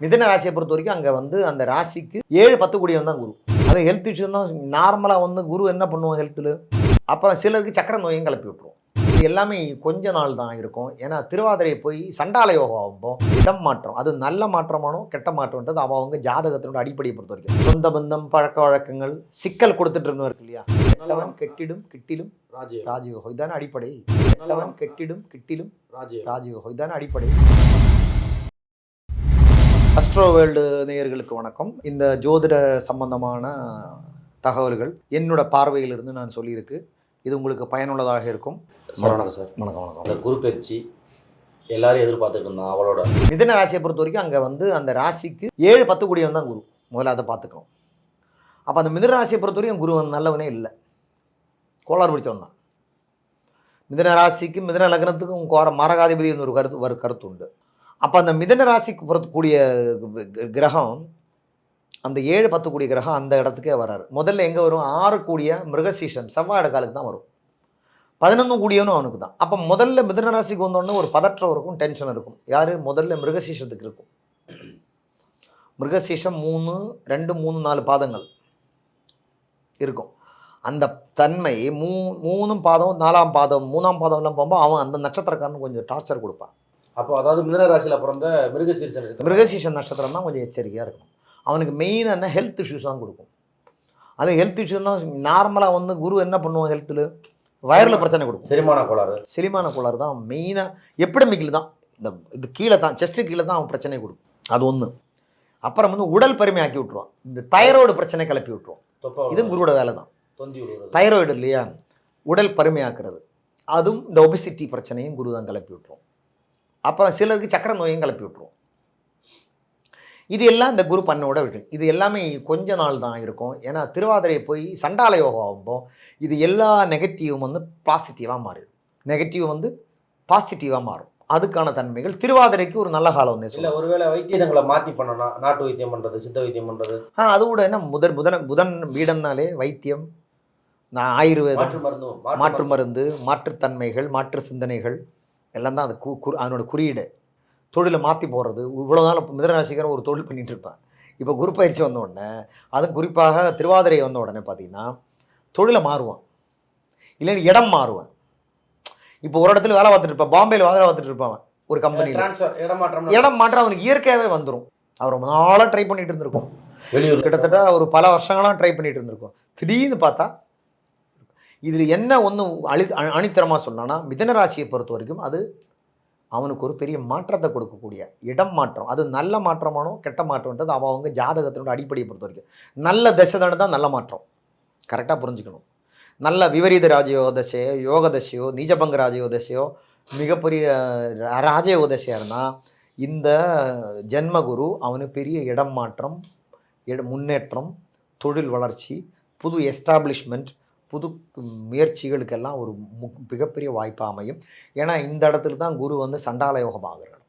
மிதுன ராசியை பொறுத்த வரைக்கும் அங்கே வந்து அந்த ராசிக்கு 7-10 கூடியவன் தான் குரு. அது ஹெல்த் இஷ்யூ தான். நார்மலாக வந்து குரு என்ன பண்ணுவோம் ஹெல்த்தில், அப்புறம் சிலருக்கு சக்கரை நோயும் கிளப்பி விட்டுருவோம். இது எல்லாமே கொஞ்ச நாள் தான் இருக்கும். ஏன்னா திருவாதிரையை போய் சண்டால யோகம் ஆகும்போது இடம் மாற்றம், அது நல்ல மாற்றமானோ கெட்ட மாற்றம்ன்றது அவங்க ஜாதகத்தினோட அடிப்படையை பொறுத்த வரைக்கும். சொந்த பந்தம், பழக்க வழக்கங்கள், சிக்கல் கொடுத்துட்டு இருந்தவர் இருக்கு இல்லையா, கெட்டவன் கெட்டிடும் கிட்டிலும் ராஜயோகம், இதுதானே அடிப்படை. கெட்டவன் கெட்டிடும் கிட்டிலும் ராஜயோகம், இதுதானே அடிப்படை. அஸ்ட்ரோ வேர்ல்டு நேயர்களுக்கு வணக்கம். இந்த ஜோதிட சம்பந்தமான தகவல்கள் என்னோட பார்வையிலிருந்து நான் சொல்லியிருக்கு. இது உங்களுக்கு பயனுள்ளதாக இருக்கும். வணக்கம் சார். வணக்கம் வணக்கம். அந்த குரு பயிற்சி எல்லாரும் எதிர்பார்த்துட்டு இருந்தோம் அவளோட. மிதுன ராசியை பொறுத்த வரைக்கும் அங்கே வந்து அந்த ராசிக்கு 7-10 கூடியவன் தான் குரு. முதல்ல அதை பார்த்துக்கணும். அப்போ அந்த மிதுன ராசியை பொறுத்த வரைக்கும் குரு நல்லவனே இல்லை, கோளாறு பிடிச்சவன் தான். மிதுன ராசிக்கு மிதுன லக்னத்துக்கும் மரகாதிபதி ஒரு கருத்து உண்டு. அப்போ அந்த மிதுன ராசிக்கு பொறுத்தக்கூடிய கிரகம், அந்த 7-10 கூடிய கிரகம் அந்த இடத்துக்கே வராரு. முதல்ல எங்கே வரும்? 6 கூடிய மிருகசீஷன் செவ்வாய் காலுக்கு தான் வரும். 11 கூடியவனும் அவனுக்கு தான். அப்போ முதல்ல மிதுன ராசிக்கு வந்தோடனே ஒரு பதற்றம் இருக்கும், டென்ஷன் இருக்கும். யார்? முதல்ல மிருகசீஷத்துக்கு இருக்கும். மிருகசீஷம் 3, 2, 3, 4 பாதங்கள் இருக்கும். அந்த தன்மை 3 பாதம், 4ஆம் பாதம், 3ஆம் பாதம்லாம் போகும்போது அவன் அந்த நட்சத்திரக்காரன் கொஞ்சம் டார்ச்சர் கொடுப்பான். அப்போ அதாவது மிதுன ராசியில் பிறந்த மிருகசீஷன் நட்சத்திரம் தான் கொஞ்சம் எச்சரிக்கையாக இருக்கணும். அவனுக்கு மெயினாக ஹெல்த் இஷ்யூஸ் தான் கொடுக்கும். அது ஹெல்த் இஷ்யூ தான். நார்மலாக வந்து குரு என்ன பண்ணுவோம் ஹெல்த்தில், வயரில் பிரச்சனை கொடுக்கும். செரிமான கோளாறு தான் மெயினாக. எப்பிடமிக்கில் தான் இது கீழே தான், செஸ்ட்டு கீழே தான் அவன் பிரச்சனை கொடுக்கும். அது ஒன்று. அப்புறம் வந்து உடல் பருமையாக்கி விட்ருவான். இந்த தைராய்டு பிரச்சனை கிளப்பி விட்ருவோம். இதுவும் குருவோட வேலை தான். தைராய்டு இல்லையா, உடல் பருமையாக்குறது, அதுவும் இந்த ஒபிசிட்டி பிரச்சனையும் குரு தான் கிளப்பி விட்ருவோம். அப்புறம் சிலருக்கு சக்கரை நோயும் கிளப்பி விட்ருவோம். இது எல்லாம் இந்த குரு பண்ணோட விட்டு, இது எல்லாமே கொஞ்ச நாள் தான் இருக்கும். ஏன்னா திருவாதிரையை போய் சண்டால யோகம் ஆகும்போது இது எல்லா நெகட்டிவும் வந்து பாசிட்டிவாக மாறிடும். நெகட்டிவ் வந்து பாசிட்டிவாக மாறும். அதுக்கான தன்மைகள் திருவாதிரைக்கு ஒரு நல்ல காலம் வந்து இல்லை. ஒருவேளை வைத்தியங்களை மாற்றி பண்ணணும், நாட்டு வைத்தியம் பண்ணுறது, சித்த வைத்தியம் பண்ணுறது. அது கூட என்ன புதன் வீடன்னாலே வைத்தியம், ஆயுர்வேதம், மாற்று மருந்து, மாற்றுத்தன்மைகள், மாற்று சிந்தனைகள் எல்லாம் தான் அது அதனோட குறியீடு. தொழிலை மாற்றி போடுறது. இவ்வளோ நாள் மிதுனராசிக்காரன் ஒரு தொழில் பண்ணிகிட்டு இருப்பேன். இப்போ குரு பயிற்சி வந்த உடனே, அதுவும் குறிப்பாக திருவாதிரை வந்த உடனே பார்த்தீங்கன்னா தொழிலை மாறுவான், இல்லைன்னு இடம் மாறுவேன். இப்போ ஒரு இடத்துல வேலை பார்த்துட்டு இருப்பேன், பாம்பேயில் வேலை பார்த்துட்டு இருப்பான் ஒரு கம்பெனியில். இடம் மாற்றம் அவனுக்கு இயற்கையாகவே வந்துடும். அவர் ரொம்ப நாளாக ட்ரை பண்ணிட்டு இருந்திருக்கோம். வெளியூர் கிட்டத்தட்ட ஒரு பல வருஷங்களாக ட்ரை பண்ணிட்டு இருந்திருக்கோம். திடீர்னு பார்த்தா இதில் என்ன ஒன்று அணித்தரமாக சொன்னான்னா, மிதுன ராசியை பொறுத்த வரைக்கும் அது அவனுக்கு ஒரு பெரிய மாற்றத்தை கொடுக்கக்கூடிய இடம் மாற்றம். அது நல்ல மாற்றமானோ கெட்ட மாற்றம்ன்றது அவங்க ஜாதகத்தினோட அடிப்படையை பொறுத்த வரைக்கும். நல்ல தசை தான் நல்ல மாற்றம். கரெக்டாக புரிஞ்சுக்கணும். நல்ல விபரீத ராஜயோக தசையோ, யோக தசையோ, நீஜபங்க ராஜயோக தசையோ, மிகப்பெரிய ராஜயோக தசையாக இருந்தால் இந்த ஜென்மகுரு அவனுக்கு பெரிய இடம் மாற்றம், முன்னேற்றம், தொழில் வளர்ச்சி, புது எஸ்டாப்ளிஷ்மெண்ட், புது முயற்சிகளுக்கெல்லாம் ஒரு மிகப்பெரிய வாய்ப்பாக அமையும். ஏன்னா இந்த இடத்துல தான் குரு வந்து சண்டால யோகம் ஆகிறார்.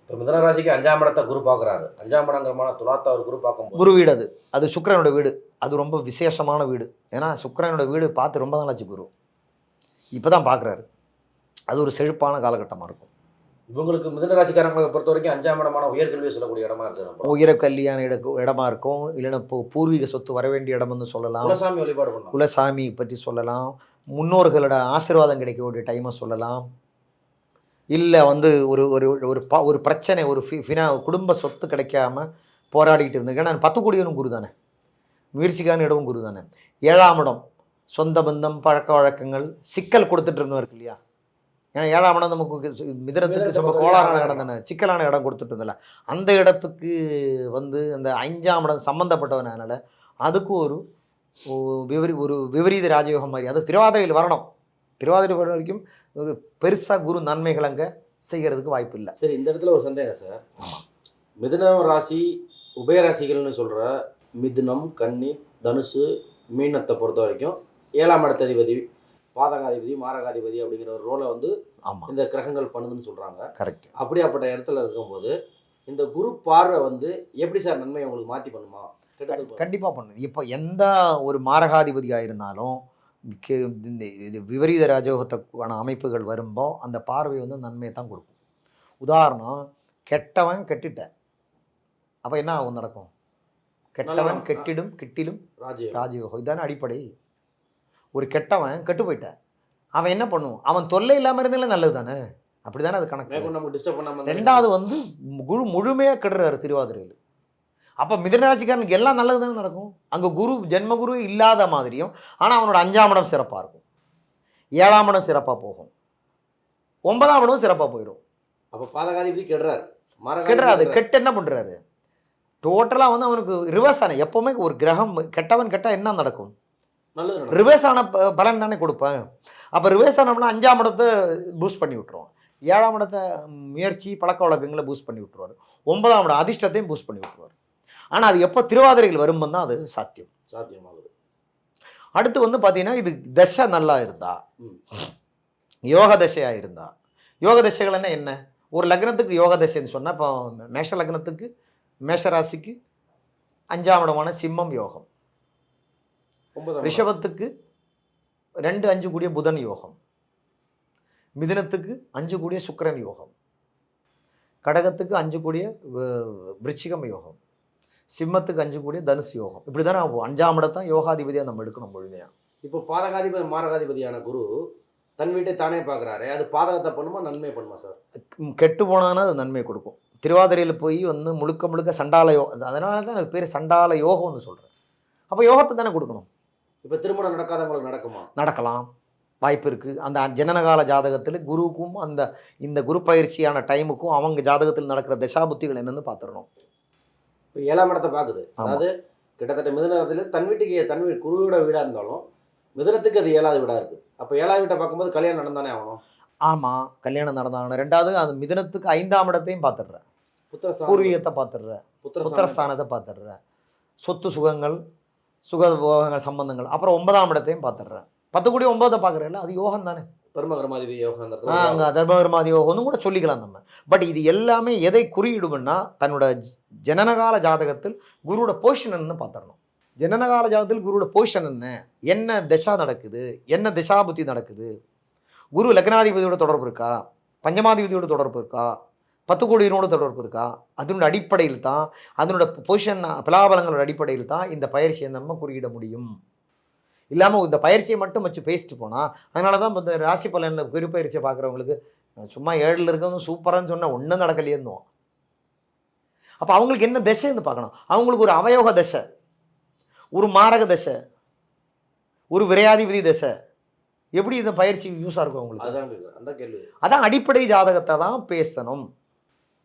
இப்போ மிதுன ராசிக்கு 5ஆம் இடத்தை குரு பார்க்குறாரு. 5ஆம் இடங்கிறமான துலாத்தை அவர் குரு பார்க்கும் குரு வீடு, அது சுக்கிரனோட வீடு. அது ரொம்ப விசேஷமான வீடு. ஏன்னா சுக்கிரனோட வீடு பார்த்து ரொம்ப நாளாச்சு குரு. இப்போ தான் பார்க்குறாரு. அது ஒரு செழிப்பான காலகட்டமாக இருக்கும். இவங்களுக்கு மிதுன ராசிக்காரங்களை பொறுத்த வரைக்கும் 5ஆம் இடமான உயர்கல்வியை சொல்லக்கூடிய இடமா இருக்குது. உயர்கல்வியான இடமா இருக்கும். இல்லைன்னா பூர்வீக சொத்து வர வேண்டிய இடம்னு சொல்லலாம். குலசாமி வழிபாடு பண்ணலாம். குலசாமி பற்றி சொல்லலாம். முன்னோர்களோட ஆசீர்வாதம் கிடைக்கக்கூடிய டைமை சொல்லலாம். இல்லை வந்து ஒரு ஒரு ஒரு பிரச்சனை, ஒரு குடும்ப சொத்து கிடைக்காம போராடிட்டு இருந்தேன். ஏன்னா 10 கூடியவனும் குரு தானே, முயற்சிக்கான இடமும் குரு தானே. 7ஆம் இடம் சொந்த பந்தம், பழக்க வழக்கங்கள், சிக்கல் கொடுத்துட்டு இருந்தவன் இருக்கு இல்லையா. ஏன்னா 7ஆம் இடம் நமக்கு மிதுனத்துக்கு ரொம்ப கோளாறான இடம் தானே, சிக்கலான இடம் கொடுத்துட்டு இருந்தல. அந்த இடத்துக்கு வந்து அந்த 5ஆம் இடம் சம்மந்தப்பட்டவனால அதுக்கு ஒரு விபரீத ராஜயோகம் மாதிரி. அது திருவாதிரையில் வரணும். திருவாதிரை வர வரைக்கும் பெருசாக குரு நன்மைகள் அங்கே செய்கிறதுக்கு வாய்ப்பு இல்லை. சரி, இந்த இடத்துல ஒரு சந்தேகம் சார். மிதுனம் ராசி உபயராசிகள்னு சொல்கிற மிதுனம், கன்னி, தனுசு, மீனத்தை பொறுத்த வரைக்கும் 7ஆம் இடத்ததிபதி, பாதகாதிபதி, மாரகாதிபதி அப்படிங்கிற ஒரு ரோலை வந்து இந்த கிரகங்கள் பண்ணுதுன்னு சொல்கிறாங்க. கரெக்ட். அப்படியாப்பட்ட இடத்துல இருக்கும்போது இந்த குரு பார்வை வந்து எப்படி சார் நன்மை உங்களுக்கு மாற்றி பண்ணுமா? கண்டிப்பாக பண்ணுது. இப்போ எந்த ஒரு மாரகாதிபதியாக இருந்தாலும் இது விபரீத ராஜயோகத்துக்கான அமைப்புகள் வரும்போது அந்த பார்வை வந்து நன்மையை தான் கொடுக்கும். உதாரணம், கெட்டவன் கெட்டுட்ட, அப்போ என்ன ஆகும் நடக்கும்? கெட்டவன் கெட்டிடும் கிட்டிலும் ராஜயோகம். இதுதானே அடிப்படை. ஒரு கெட்டவன் கெட்டு போயிட்டான், அவன் என்ன பண்ணுவான்? அவன் தொல்லை இல்லாமல் இருந்தாலும் நல்லது தானே, அப்படி தானே அது கணக்கு. ரெண்டாவது வந்து குரு முழுமையாக கெடுறாரு திருவாதிரையில். அப்போ மிதுனராசிக்காரனுக்கு எல்லாம் நல்லது தானே நடக்கும். அங்கே குரு ஜென்மகுரு இல்லாத மாதிரியும், ஆனால் அவனோட 5ஆம் இடம் சிறப்பாக இருக்கும், 7ஆம் இடம் சிறப்பாக போகும், 9ஆம் இடமும் சிறப்பாக போயிடும். அப்போ பாதகாதிபதி கெடுறாரு. கெடுறாது. கெட்டு என்ன பண்ணுறாரு? டோட்டலாக வந்து அவனுக்கு ரிவர்ஸ் தானே. எப்போவுமே ஒரு கிரகம் கெட்டவன் கெட்டால் என்ன நடக்கும்? ரிவர்ஸ் ஆன பலன் தானே கொடுப்பேன். அப்போ ரிவர்ஸ் ஆனோம்னா 5ஆம் இடத்தை பூஸ்ட் பண்ணி விட்டுருவோம், 7ஆம் இடத்தை முயற்சி பழக்க வழக்கங்களை பூஸ்ட் பண்ணி விட்டுருவார், 9ஆம் இடம் அதிர்ஷ்டத்தையும் பூஸ்ட் பண்ணி விட்டுருவார். ஆனால் அது எப்போ திருவாதிரைகள் வரும்போது தான் அது சாத்தியமாகுது. அடுத்து வந்து பார்த்தீங்கன்னா, இது தசை நல்லா இருந்தா, யோக தசையாக இருந்தா, யோக தசைகள் என்ன? ஒரு லக்னத்துக்கு யோக தசைன்னு சொன்னால், இப்போ மேஷ லக்னத்துக்கு மேஷ ராசிக்கு 5ஆம் இடமான சிம்மம் யோகம், ரிஷபத்துக்கு 2-5 கூடிய புதன் யோகம், மிதுனத்துக்கு 5 கூடிய சுக்கிரன் யோகம், கடகத்துக்கு 5 கூடிய விருச்சிகம் யோகம், சிம்மத்துக்கு 5 கூடிய தனுசு யோகம். இப்படி தானே 5ஆம் இடத்தான் யோகாதிபதியாக நம்ம எடுக்கணும் முழுமையாக. இப்போ பாதகாதிபதி மாரகாதிபதியான குரு தன் வீட்டை தானே பார்க்குறாரு, அது பாதகத்தை பண்ணுமா நன்மை பண்ணுமா சார்? கெட்டு போனான்னா அது நன்மை கொடுக்கும். திருவாதிரையில் போய் வந்து முழுக்க சண்டால யோகம், அதனால தான் அது பேர் சண்டால யோகம்னு சொல்கிறேன். அப்போ யோகத்தை தானே கொடுக்கணும். இப்போ திருமணம் நடக்காதவங்களுக்கு நடக்குமா? நடக்கலாம், வாய்ப்பு இருக்குது. அந்த ஜனனகால ஜாதகத்தில் குருவுக்கும் இந்த குரு பயிற்சியான டைமுக்கும் அவங்க ஜாதகத்தில் நடக்கிற தசாபுத்திகள் என்னென்னு பார்த்துடணும். இப்போ 7ஆம் இடத்தை பார்க்குது, அதாவது கிட்டத்தட்ட மிதுனத்தில் தன் வீட்டுக்கு குருவோட வீடாக இருந்தாலும் மிதுனத்துக்கு அது 7ஆவது வீடாக இருக்குது. அப்போ 7ஆவது வீட்டை பார்க்கும்போது கல்யாணம் நடந்தானே ஆகணும். ஆமாம், கல்யாணம் நடந்தாகணும். ரெண்டாவது அது மிதுனத்துக்கு 5ஆம் இடத்தையும் பார்த்துடுறேன், பூர்வீகத்தை பார்த்துடுறேன், புத்திரஸ்தானத்தை பார்த்துடுறேன், சொத்து சுகங்கள் சுகபோகங்கள் சம்பந்தங்கள், அப்புறம் 9ஆம் இடத்தையும் பார்த்துடுறேன். 10 கூடிய 9 பார்க்குறேன்ல, அது யோகம் தானே. தர்மகர்மாதிபதி யோகம், அங்கே தர்மகர்மாதி யோகம்னு கூட சொல்லிக்கலாம் நம்ம. பட் இது எல்லாமே எதை குறியிடும்னா, தன்னோட ஜனனகால ஜாதகத்தில் குருவோட பொசிஷன் பார்த்துடணும். ஜனனகால ஜாதகத்தில் குருவோட பொசிஷன் என்ன திசா நடக்குது, என்ன திசாபுத்தி நடக்குது, குரு லக்னாதிபதியோட தொடர்பு இருக்கா, பஞ்சமாதிபதியோட தொடர்பு இருக்கா, 10 கோடியினோட தொடர்பு இருக்கா, அதனோட அடிப்படையில் தான், அதனோட பொசிஷன் பலாபலங்களோட அடிப்படையில் தான் இந்த பயிற்சியை நம்ம குறியிட முடியும். இல்லாமல் இந்த பயிற்சியை மட்டும் வச்சு பேசிட்டு போனால், அதனால தான் இந்த ராசி பலன் குரு பயிற்சியை பார்க்குறவங்களுக்கு சும்மா 7ல் இருக்கிறவங்க சூப்பரான்னு சொன்னால் ஒன்றும் நடக்கலையேன்னுவோம். அப்போ அவங்களுக்கு என்ன திசைன்னு பார்க்கணும். அவங்களுக்கு ஒரு அவயோக தசை, ஒரு மாரக தசை, ஒரு விரையாதிபதி தசை, எப்படி இந்த பயிற்சி யூஸாக இருக்கும் அவங்களுக்கு? அதான் அடிப்படை ஜாதகத்தை தான் பேசணும்.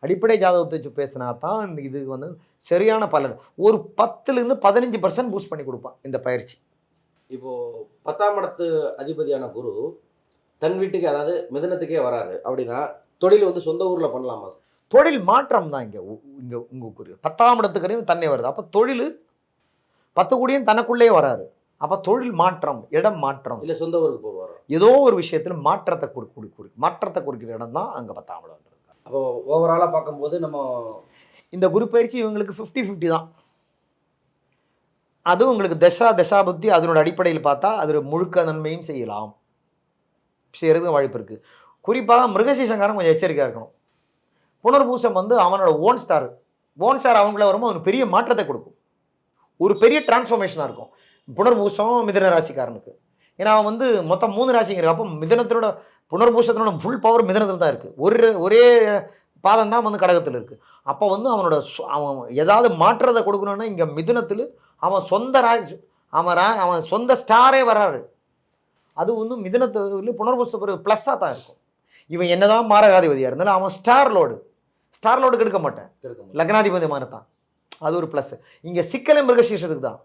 அடிப்படை ஜாதகத்தை வச்சு பேசினா தான் இது வந்து சரியான பலன். ஒரு 10லேருந்து 15% பூஸ்ட் பண்ணி கொடுப்பான் இந்த பயிற்சி. இப்போது 10ஆம் இடத்து அதிபதியான குரு தன் வீட்டுக்கு, அதாவது மிதுனத்துக்கே வராரு அப்படின்னா, தொழில் வந்து சொந்த ஊரில் பண்ணலாமா? தொழில் மாற்றம் தான் இங்கே உங்கள் குறி 10ஆம் இடத்துக்கு தன்னே வருது. அப்போ தொழில் 10 கூடியும் தனக்குள்ளேயே வராரு. அப்போ தொழில் மாற்றம், இடம் மாற்றம், இல்லை சொந்த ஊருக்கு போவார், ஏதோ ஒரு விஷயத்தில் மாற்றத்தை மாற்றத்தை குறிக்கிற இடம் தான் அங்கே 10ஆம் இடம். அப்போ ஓவராலாக பார்க்கும்போது நம்ம இந்த குரு பயிற்சி இவங்களுக்கு 50-50 தான். அதுவும் உங்களுக்கு தசாபுத்தி அதனோட அடிப்படையில் பார்த்தா அது முழுக்க நன்மையும் செய்கிறதுக்கு வாய்ப்பு இருக்குது. குறிப்பாக மிருகசீசங்காரன் கொஞ்சம் எச்சரிக்கையாக இருக்கணும். புனர்பூசம் வந்து அவனோட ஓன் ஸ்டார் அவங்கள வரும்போது அவனுக்கு பெரிய மாற்றத்தை கொடுக்கும், ஒரு பெரிய டிரான்ஸ்ஃபர்மேஷனாக இருக்கும். புனர்பூசம் மிதுன ராசிக்காரனுக்கு, ஏன்னா அவன் வந்து மொத்தம் 3 ராசிங்கிற, அப்போ மிதுனத்தினோட புனர்பூசத்தினோட ஃபுல் பவர் மிதுனத்தில் தான் இருக்குது. ஒரே பாதம் தான் வந்து கடகத்தில் இருக்குது. அப்போ வந்து அவன் ஏதாவது மாற்றத்தை கொடுக்கணுன்னா இங்கே மிதுனத்தில் அவன் சொந்த அவன் சொந்த ஸ்டாரே வராரு. அது வந்து மிதுனத்தில் புனர்பூச ப்ளஸ்ஸாக தான் இருக்கும். இவன் என்னதான் மாரகாதிபதியாக இருந்தாலும் அவன் ஸ்டார் லோடு கெடுக்க மாட்டேன், லக்னாதிபதி மாதிரி தான். அது ஒரு ப்ளஸ். இங்கே சிக்கலை மிருகசீஷத்துக்கு தான்,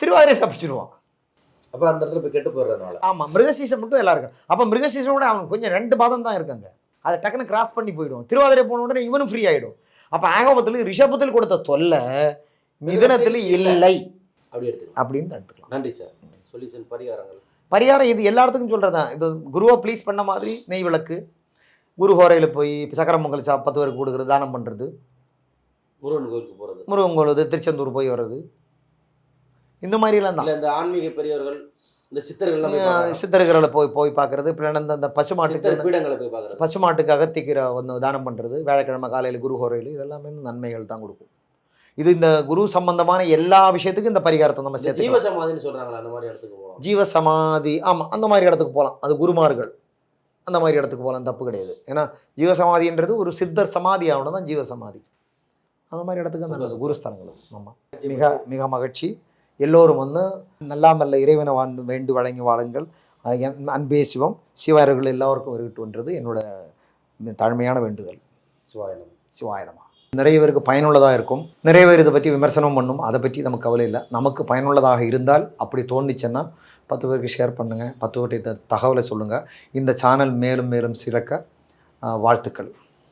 திருவாதிரை தப்பிச்சிடுவான். அப்போ அந்த இடத்துல போய் கெட்டு போடுறதுனால. ஆமாம், மிருகசீஷம் மட்டும் எல்லாம் இருக்கு. அப்போ மிருகசீஷனோட அவன் கொஞ்சம் 2 பாதம் தான் இருக்காங்க, அதை டக்குன்னு கிராஸ் பண்ணி போயிடும். திருவாதிரை போன உடனே இவனும் ஃப்ரீ ஆகிடும். அப்போ ஆகமத்தில் ரிஷபத்தில் கொடுத்த தொல்லை மிதுனத்தில் இல்லை அப்படின்னு எடுத்துக்கலாம். நன்றி சார். சொல்யூஷன் பரிகாரம் இது எல்லா இடத்துக்கும் சொல்கிறது தான். இது குருவை ப்ளீஸ் பண்ண மாதிரி நெய் விளக்கு, குரு ஹோரையில் போய் சக்கரம் பொங்கல் 10 பேருக்கு கொடுக்குறது, தானம் பண்ணுறது, முருகன் கோயிலுக்கு போகிறது, முருகன் கோயில் திருச்செந்தூர் போய் வர்றது, இந்த மாதிரிலாம் தான். இந்த ஆன்மீக பெரியவர்கள் இந்த சித்தர்கள்லாம் போய் பார்க்கறாங்க. சித்தர்களை போய் பார்க்குறது. பின்ன அந்த பசுமாட்டுக்கு சித்தர் பீடங்களை போய் பார்க்கறது. பசுமாட்டுக்கு அகத்திக்கீரை வந்து தானம் பண்ணுறது, வியாழக்கிழமை காலையில் குரு ஹோரையில், இதெல்லாமே நன்மைகள் தான் கொடுக்கும். இது இந்த குரு சம்பந்தமான எல்லா விஷயத்துக்கும் இந்த பரிகாரத்தை நம்ம இந்த சேர்த்து ஜீவ சமாதின்னு சொல்றாங்களா, அந்த மாதிரி இடத்துக்கு போகலாம். ஜீவ சமாதி, ஆமாம், அந்த மாதிரி இடத்துக்கு போகலாம். அது குருமார்கள் அந்த மாதிரி இடத்துக்கு போகலாம், தப்பு கிடையாது. ஏன்னா ஜீவசமாதின்றது ஒரு சித்தர் சமாதி ஆகணும் தான் ஜீவசமாதி. அந்த மாதிரி இடத்துக்கு நல்லது குருஸ்தலங்கள். ஆமாம், மிக மிக மகிழ்ச்சி. எல்லோரும் வந்து நல்லாமல்ல இறைவனை வேண்டு வழங்கி வாழுங்கள். அன்பே சிவம், சிவாயர்கள் எல்லோருக்கும் இருக்கட்டும்ன்றது என்னோட தாழ்மையான வேண்டுதல். சிவாயனம். சிவாயனமா. நிறைய பேருக்கு பயனுள்ளதாக இருக்கும். நிறைய பேர் இதை பற்றி விமர்சனம் பண்ணும். அதை பற்றி நமக்கு கவலை இல்லை. நமக்கு பயனுள்ளதாக இருந்தால், அப்படி தோணுச்சுன்னா 10 பேருக்கு ஷேர் பண்ணுங்கள், 10 பேர்கிட்ட இந்த தகவலை சொல்லுங்கள். இந்த சேனல் மேலும் மேலும் சிறக்க வாழ்த்துக்கள்.